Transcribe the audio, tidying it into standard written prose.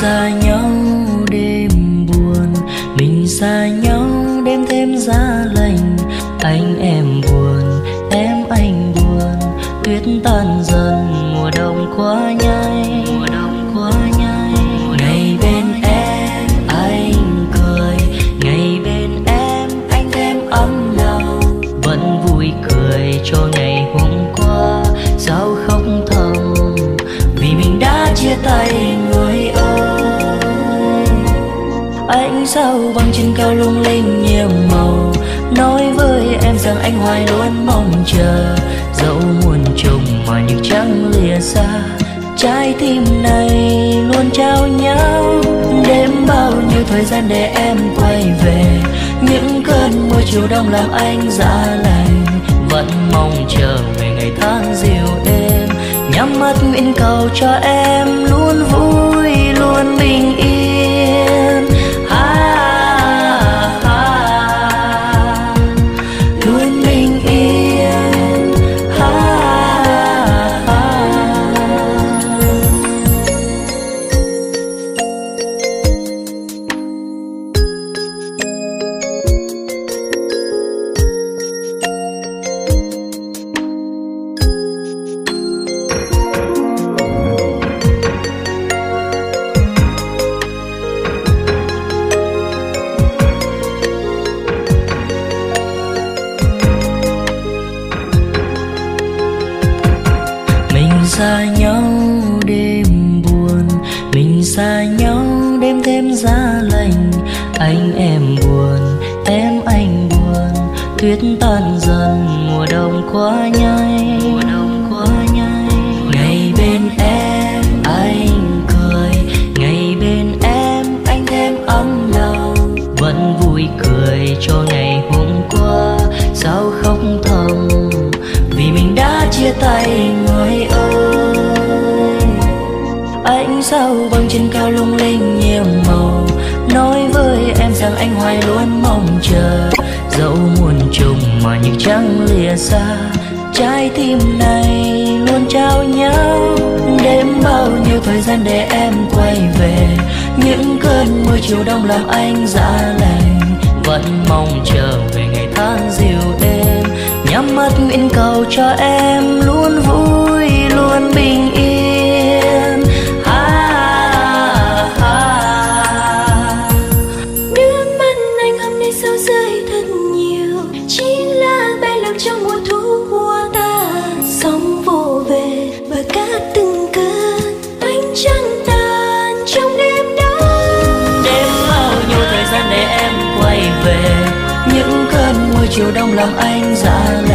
xa nhau đêm buồn, mình xa nhau đêm thêm giá lạnh. Anh em buồn, em anh buồn, tuyết tan dần, mùa đông quá nhanh, mùa đông quá nhanh. Ngày bên em anh cười, ngày bên em anh thêm ấm lòng, vẫn vui cười cho ngày hôm qua. Sao khóc thầm vì mình đã chia tay người ơi. Anh sao băng trên cao lung linh nhiều màu, nói với em rằng anh hoài luôn mong chờ. Dẫu muôn trùng mà những trăng lìa xa, trái tim này luôn trao nhau. Đêm bao nhiêu thời gian để em quay về, những cơn mưa chiều đông làm anh dạ lạnh. Vẫn mong chờ về ngày tháng dịu êm, nhắm mắt nguyện cầu cho em luôn vui luôn bình yên. Luôn bình yên. Xa nhau đêm buồn, mình xa nhau đêm thêm giá lạnh. Anh em buồn, em anh buồn, tuyết tan dần, mùa đông quá nhanh, mùa đông quá nhanh. Ngày bên em anh cười, ngày bên em anh thêm ấm lòng, vẫn vui cười cho ngày hôm qua. Sao khóc thầm vì mình đã chia tay người ơi. Anh sao băng trên cao lung linh nhiều màu, nói với em rằng anh hoài luôn mong chờ. Dẫu muôn trùng mà những trăng lìa xa, trái tim này luôn trao nhau. Đêm bao nhiêu thời gian để em quay về, những cơn mưa chiều đông làm anh dạ lạnh. Vẫn mong chờ về ngày tháng dịu êm, nhắm mắt nguyện cầu cho em luôn vui luôn bình yên. Nước mắt anh hôm nay sao rơi thật nhiều, chỉ là bay lạc trong mùa thu qua tàn. Sóng vô về bờ cát từng cơn, anh trăng tàn trong đêm đó. Đêm bao nhiêu thời gian để em quay về, những cơn mưa chiều đông làm anh dạ lạnh.